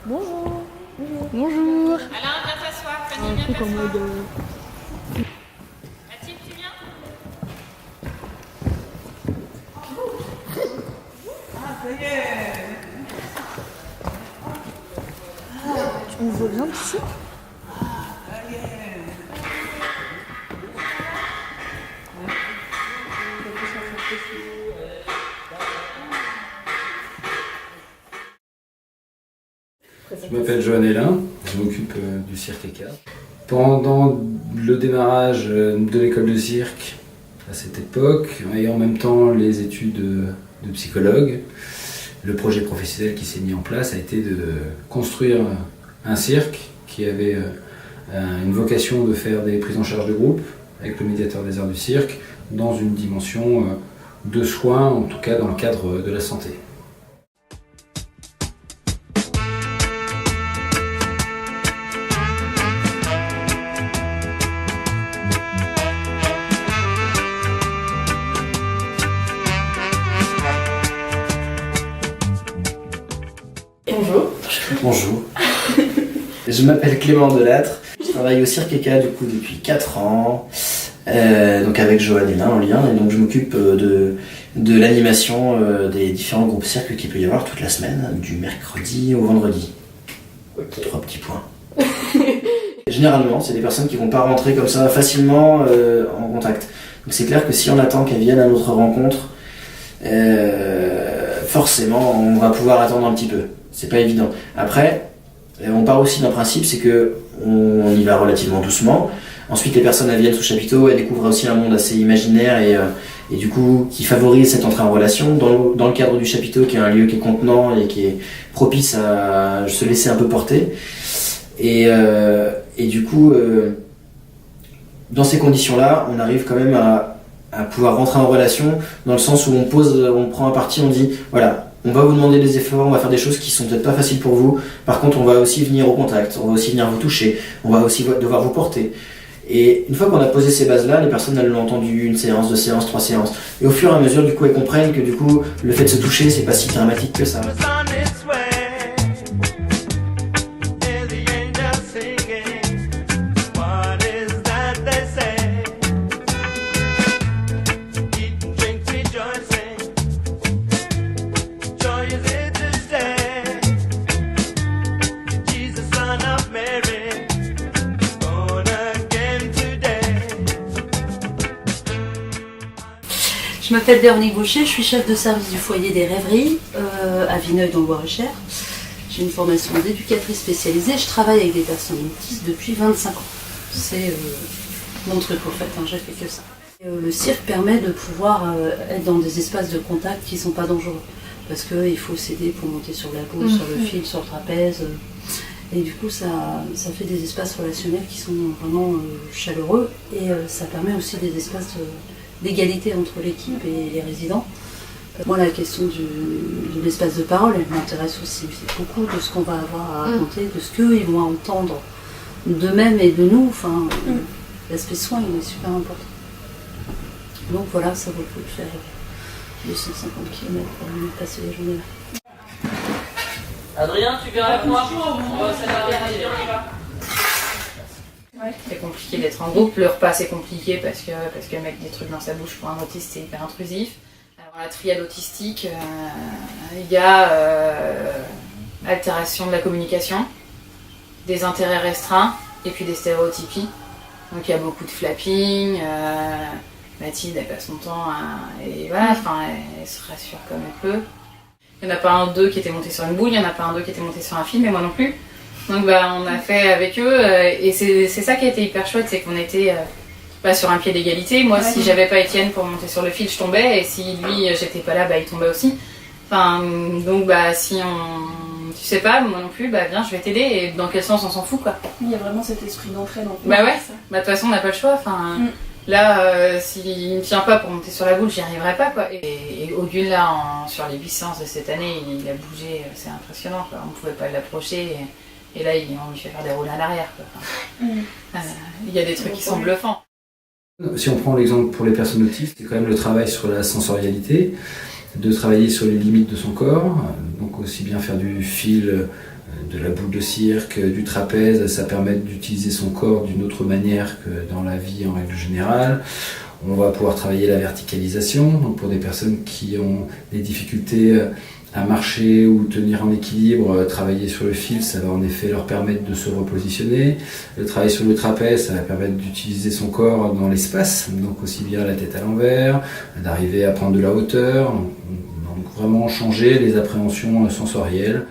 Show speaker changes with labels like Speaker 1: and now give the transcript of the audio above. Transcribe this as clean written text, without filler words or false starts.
Speaker 1: Bonjour.
Speaker 2: Bonjour.
Speaker 3: Alain, viens t'asseoir. Fanny, viens
Speaker 1: truc en
Speaker 3: t'asseoir.
Speaker 1: mode...
Speaker 3: Mathilde, tu viens?
Speaker 1: On voit bien d'ici.
Speaker 4: Je m'appelle Johan Hélin, je m'occupe du cirque ECA. Pendant le démarrage de l'école de cirque à cette époque, et en même temps les études de psychologue, le projet professionnel qui s'est mis en place a été de construire un cirque qui avait une vocation de faire des prises en charge de groupe avec le médiateur des arts du cirque dans une dimension de soins, en tout cas dans le cadre de la santé.
Speaker 5: Bonjour. Bonjour. Je m'appelle Clément Delattre. Je travaille au Cirque ECA du coup depuis 4 ans, donc avec Johan Hélin en lien, et donc je m'occupe de l'animation des différents groupes cirques qu'il peut y avoir toute la semaine, du mercredi au vendredi. Okay. 3 petits points. Généralement, c'est des personnes qui vont pas rentrer comme ça facilement en contact. Donc c'est clair que si on attend qu'elles viennent à notre rencontre, forcément on va pouvoir attendre un petit peu. C'est pas évident. Après, on part aussi d'un principe, c'est que on y va relativement doucement. Ensuite, les personnes elles viennent sous chapiteau, elles découvrent aussi un monde assez imaginaire et du coup qui favorise cette entrée en relation dans le cadre du chapiteau, qui est un lieu qui est contenant et qui est propice à se laisser un peu porter. Et du coup, dans ces conditions-là, on arrive quand même à pouvoir rentrer en relation dans le sens où on prend un parti, on dit voilà. On va vous demander des efforts, on va faire des choses qui sont peut-être pas faciles pour vous. Par contre, on va aussi venir au contact, on va aussi venir vous toucher, on va aussi devoir vous porter. Et une fois qu'on a posé ces bases-là, les personnes elles l'ont entendu 1 séance, 2 séances, 3 séances. Et au fur et à mesure, du coup, elles comprennent que du coup, le fait de se toucher, c'est pas si dramatique que ça.
Speaker 2: Je m'appelle Véronique Boucher, je suis chef de service du foyer des rêveries à Vineuil dans le Loir-et-Cher. J'ai une formation d'éducatrice spécialisée, je travaille avec des personnes autistes depuis 25 ans. C'est mon truc au fait, hein, j'ai fait que ça. Le cirque permet de pouvoir être dans des espaces de contact qui ne sont pas dangereux. Parce qu'il faut s'aider pour monter sur la boule, sur le fil, sur le trapèze. Et du coup, ça fait des espaces relationnels qui sont vraiment chaleureux. Et ça permet aussi des espaces d'égalité entre l'équipe et les résidents. Moi, la question de l'espace de parole, elle m'intéresse aussi. C'est beaucoup de ce qu'on va avoir à raconter, de ce qu'ils vont entendre d'eux-mêmes et de nous. Enfin, l'aspect soin, il est super important. Donc voilà, ça vaut le coup de faire 250 km pour venir passer les journées là.
Speaker 3: Adrien, tu viens avec moi? On va s'énerver, on y va.
Speaker 6: Ouais. C'est compliqué d'être en groupe, le repas c'est compliqué parce que mettre des trucs dans sa bouche pour un autiste c'est hyper intrusif. Alors la triade autistique, il y a altération de la communication, des intérêts restreints et puis des stéréotypies. Donc il y a beaucoup de flapping, Mathilde elle passe son temps et voilà, elle se rassure comme elle peut. Il n'y en a pas un d'eux qui était monté sur une boule, il n'y en a pas un d'eux qui était monté sur un film et moi non plus. Donc on a fait avec eux et c'est ça qui a été hyper chouette, c'est qu'on était sur un pied d'égalité. Moi si j'avais pas Étienne pour monter sur le fil, je tombais, et si lui j'étais pas là, il tombait aussi. Donc si tu sais pas, moi non plus, viens je vais t'aider, et dans quel sens on s'en fout quoi.
Speaker 1: Il y a vraiment cet esprit d'entraide en fait.
Speaker 6: De toute façon on n'a pas le choix. Là, s'il me tient pas pour monter sur la boule, j'y arriverai pas quoi. Et Auguste là, sur les 8 séances de cette année, il a bougé, c'est impressionnant quoi. On pouvait pas l'approcher. Et là, on lui fait faire des rôles à l'arrière. Il y a des trucs qui sont bluffants.
Speaker 4: Si on prend l'exemple pour les personnes autistes, c'est quand même le travail sur la sensorialité, de travailler sur les limites de son corps, donc aussi bien faire du fil de la boule de cirque, du trapèze, ça permet d'utiliser son corps d'une autre manière que dans la vie en règle générale. On va pouvoir travailler la verticalisation, donc pour des personnes qui ont des difficultés à marcher ou tenir en équilibre, travailler sur le fil, ça va en effet leur permettre de se repositionner. Le travail sur le trapèze, ça va permettre d'utiliser son corps dans l'espace, donc aussi bien la tête à l'envers, d'arriver à prendre de la hauteur, donc vraiment changer les appréhensions sensorielles.